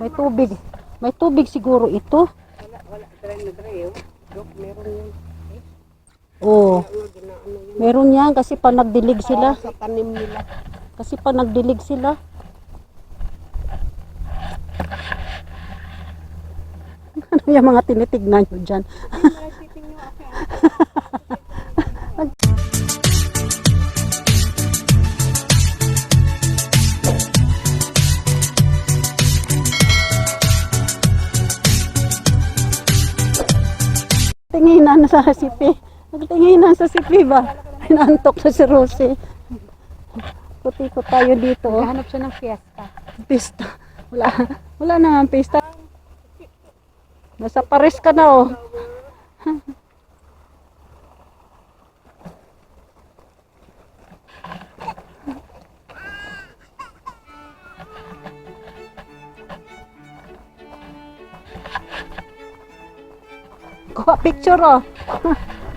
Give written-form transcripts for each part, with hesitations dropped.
May tubig. May tubig siguro ito. Wala. Dry na dry. Dok, meron yun. Oo. Meron yan kasi pag nagdilig sila. Sa tanim nila. Kasi pag nagdilig sila. Ano yung mga tinitignan nyo dyan? Tinginan sa sipi. Nagtinginan sa sipi ba? Inaantok na si Rosie. Puti ko tayo dito. Hanap siya ng fiesta. Pista. Wala naman pista. Nasa Paris ka na oh. Kuha picture oh.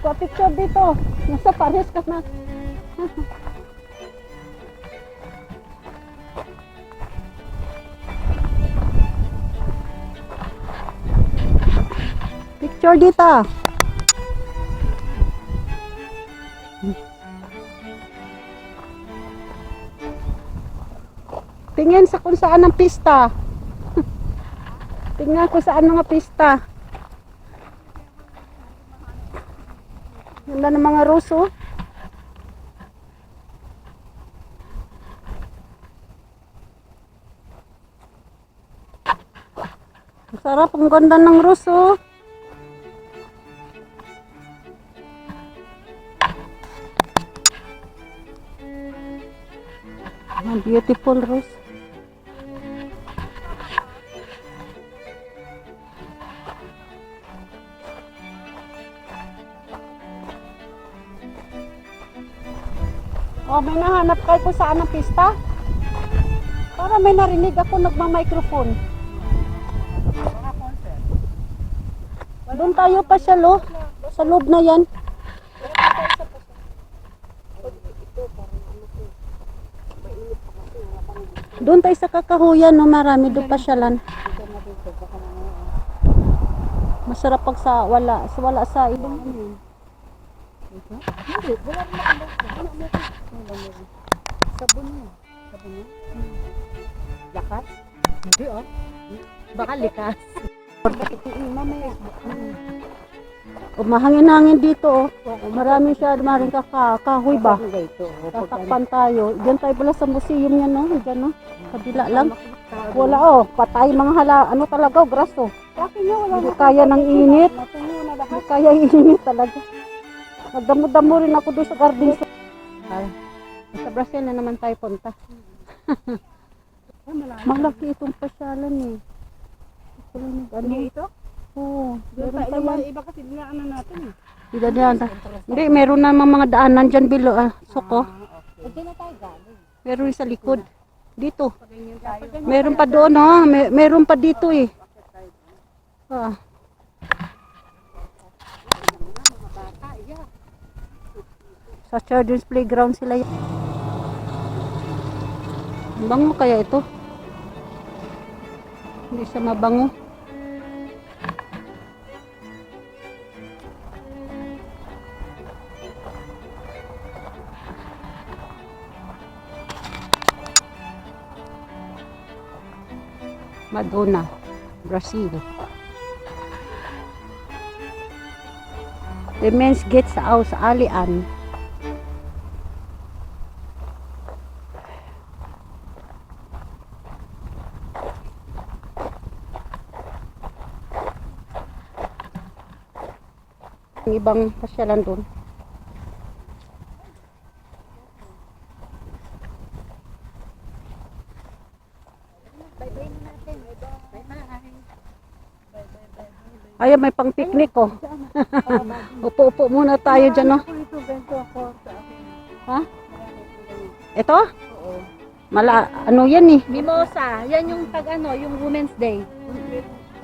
Kuha picture dito. Nasa Paris ka na. Picture dito. Tingin sa kung saan ang pista. Tingnan kung saan mga pista. Ganda ng mga ruso. Sarap, ang ganda ng ruso. Ang beautiful rose. Oh, may nahanap kayo kung saan ang pista? Para may narinig ako nagma-microphone. Doon tayo pa siya, lo. Sa loob na yan. Doon tayo sa kakahuyan, no, marami doon pasyalan. Masarap pag sa wala sa ibang ano yun. Sabon niya. Sabon niya? Lakas? Hindi oh. Baka likas. Mamaya. Mahangin-hangin dito, oh. Marami siya, maring kahoy ba? Tatakpan tayo. Diyan tayo pala sa museum yan, no? Diyan, no? Kabila lang. Wala, oh. Patay mga ano talaga, graso. Hindi kaya ng init. Hindi kaya init talaga. Nagdamo-damo rin ako doon sa garden. Sa Brazil na naman tayo punta. Malaki itong pasyalan eh. Ano ito? Oo. Meron pa yan. Iba kasi dinaanan natin eh. Hindi, meron namang mga daanan dyan bilo. Suko. Diyan na tayo galing. Meron sa likod. Dito. Meron pa doon, no? Meron pa dito eh. Ah. Sa children's playground sila yan. Bango kaya ito? Hindi siya mabango. Madonna, Brazil. The men's gate sa Alian. Ang ibang pasyalan doon. Ay, may pang picnic oh. Upo-upo muna tayo dyan, no? Ha? Ito? Oo. Ano yan eh? Mimosa. Yan yung yung Women's Day.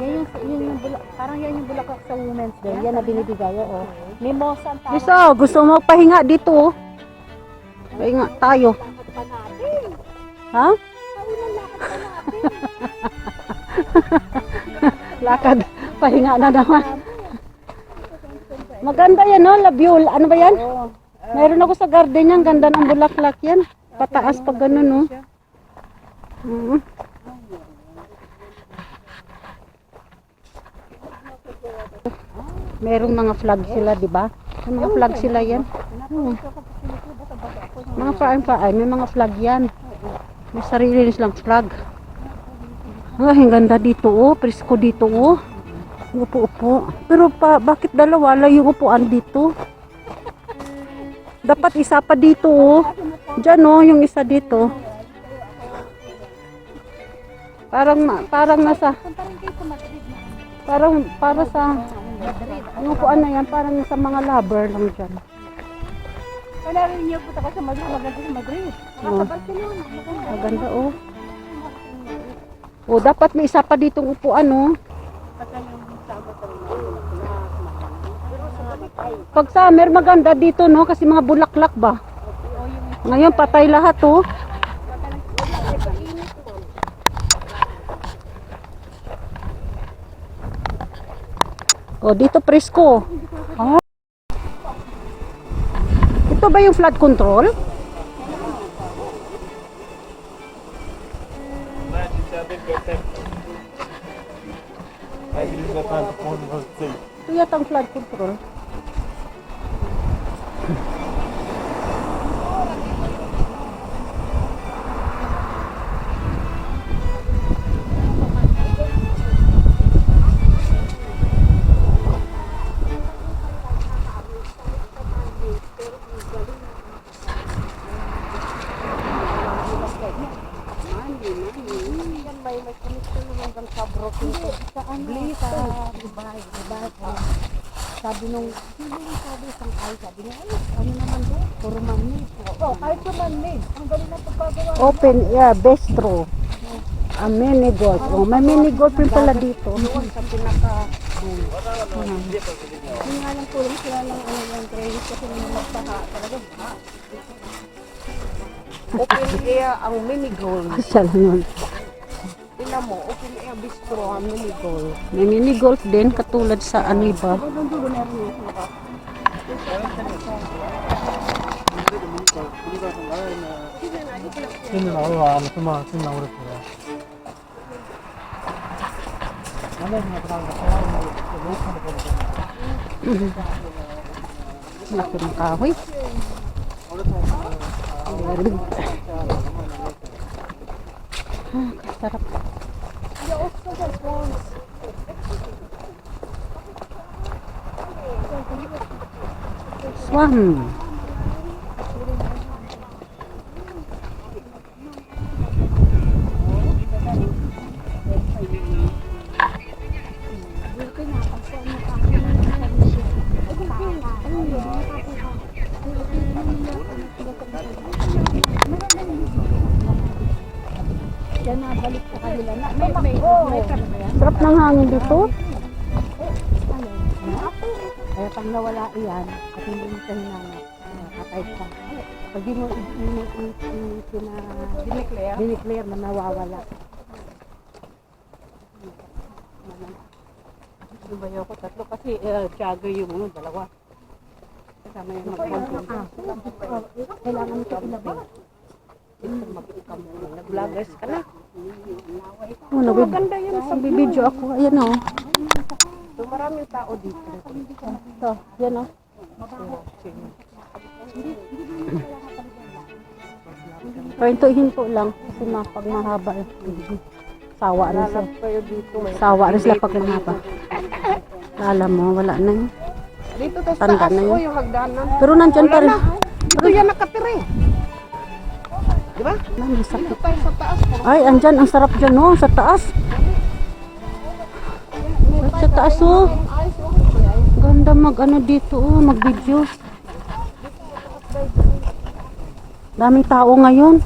Yan yung parang yan yung bulaklak sa Women's Day. Yan na binibigay, oo. Mimosa ang tawag. Miso, gusto mo pahinga dito oh. Pahinga tayo. Lakad pa natin. Ha? Paulan lakad pa natin. Lakad. Pahinga na naman. Maganda yan, no? Labiol. Ano ba yan? Meron ako sa garden yan. Ganda ng bulaklak yan. Pataas pag gano'n, no? Mm. Merong mga flag sila, di ba? May mga flag sila yan. Mga farm, may mga flag yan. May sarili silang flag. Ay, ang ganda dito, oh. Presko dito, oh. Upo-upo. Pero bakit dalawa lang yung upuan dito? Dapat isa pa dito, oh. Diyan, oh, yung isa dito. Parang nasa, para sa, yung upuan na yan, parang sa mga lover lang dyan. Wala rin niyo punta ka sa Madrid, maganda sa Madrid. Oh. Sa Barcelona, maganda. Maganda, oh. Oh, dapat may isa pa ditong upuan, oh. Pag summer, maganda dito, no? Kasi mga bulaklak ba? Ngayon, patay lahat, oh. Oh, dito presko. Ah. Ito ba yung flood control? Ito yata ang flood control. Sabi nung, sabi niya, ano naman doon? Puro man-made. Oh, kahit sa man-made, ang galing na pagpagawa. Open, yeah, bistro. Mini golf. Oh, may mini golf rin pala dito. Sa pinaka, hindi nga lang tulong sila ng ano yung training kasi nung magpaha, talaga baha. Open air ang mini goal. Asya lang yun. Tingnan mo, open air bistro ang mini goal. May mini golf din, katulad sa ano iba. Laki ng kahoy. Sarap. Swam. Yan na, balik sa kanila na. May Sarap ng hangin dito. kaya pag nawala iyan, at hindi mo sa hinanap, patay ka. Pag di mo dineclare na nawawala. Sumayaw ko tatlo kasi jagger yung ano, dalawa. Kasama yung mag-control. Kailangan ito ilabas. Nag-vloggers ka na. Oh, Maganda yun sa nagbibideo ako. Ayan, oh. So, maraming tao dito. Ito, yan, oh. Hinto lang. Kasi pag mahaba, sawa rin sila. Kayo dito. Sawa rin sila pag mahaba. Alam mo, wala na yun. Dito to sa Tanda taas na ko yun. yung hagdanan. Pero nandyan pa rin. Dito yan nakatira eh. Di ba? May sakit. Dito tayo sa taas. Ay, andyan, ang sarap dyan, oh, sa taas. Sa taas, oh. Ganda mag-ano dito, oh, mag-video. Daming tao ngayon.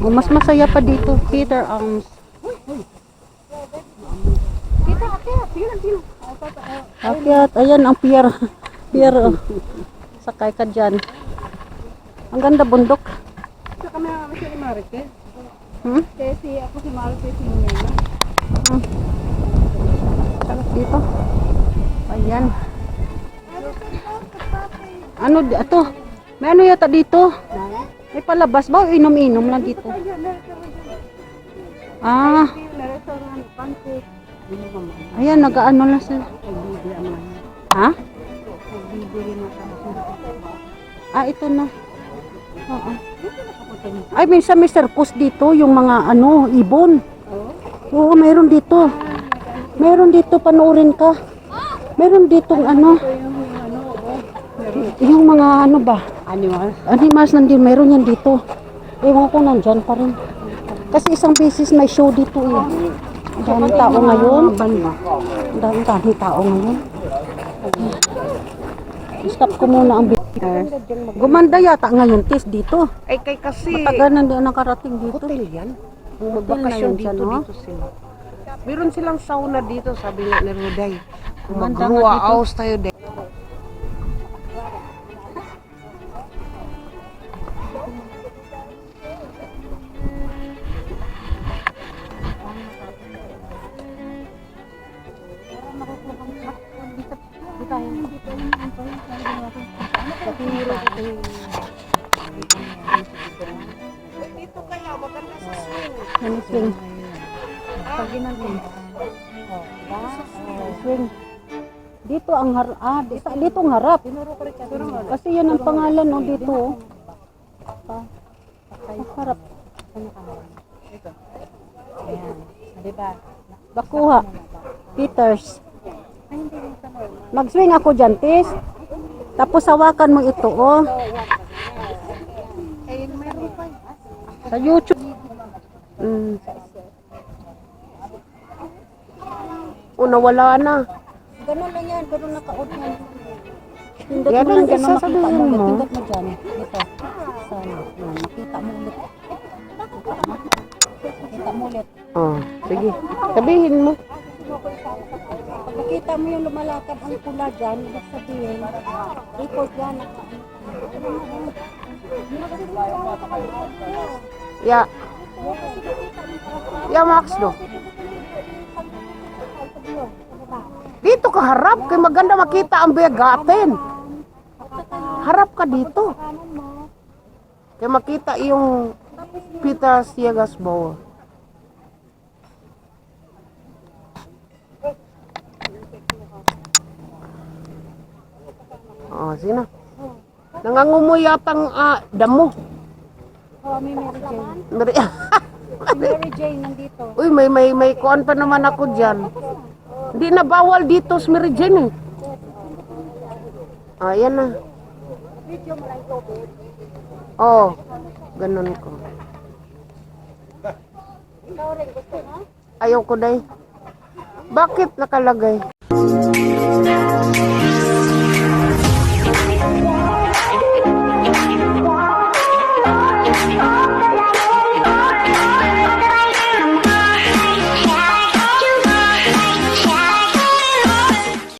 Oh, mas masaya pa dito. Peter Arms. Dito, akyat. Yun ang dito. Akyat, ayan ang pier. Pier, oh. Sakay ka dyan. Ang ganda bundok. Sa kamera kami si Marites. Hmm? Kasi ako si Marites yung nila. Hmm. Yan. Ano, ito? May ano yata dito? May palabas ba? O inom-inom lang dito? Ah, ayan, nag-ano lang sila. Ha? Ah, ito na. Oo. Ay, minsan may circus dito, yung mga ano, ibon. Oo, mayroon dito. Meron dito, panoorin ka. Meron ditong ano, yung mga ano ba? Animals nandito, meron yan dito. Ewan ko nandyan pa rin. Kasi isang beses may show dito eh. Ang daming tao ngayon. Ang daming tao ngayon. Stop ko muna ang business. Gumanda yata ngayon, tis dito. Ay, kay kasi Matagal na hindi nakarating dito. hotel yan. Kung Hotel na magbakasyon yan dito, siya, no? dito sila. Meron silang sauna dito, sabi nga ni Ruday. Kung Ganda nga mag-ruwa dito. house tayo din. Dito kaya, maganda sa swing. Ano swing? Swing. Dito ang dito ang harap. Kasi yan ang pangalan no dito. Ang harap. Diba? Bakuha. Peters. Mag-swing ako dyan, tis. Tapos hawakan mo ito, oh. Sa YouTube. Nawala na. Ganun lang yan, ganun naka-out yan. Pindot Yan mo ang lang dyan, isa, makita sabihin mo. mo. Pindot mo dyan. Dito. Sana. Yan, makita mo ulit. Makita mo ulit. Oh, sige. Sabihin mo. Pag nakita mo yung lumalakad ang pula dyan, ibig sabihin, record yan. Ya. Ya, Max, do. Dito ka harap, kay maganda makita ang bigatin. Harap ka dito. Kay makita yung Peter Siegas Bowl. Oh, sino? Nangangumoy yatang damo. Oh, may Mary Jane. Mary- Si Mary Jane nandito. Uy, may kuan pa naman ako diyan. Hindi na bawal dito sa Mary Jane eh. Ayan na. Oh, ganun ko. Ayaw ko day. Bakit nakalagay?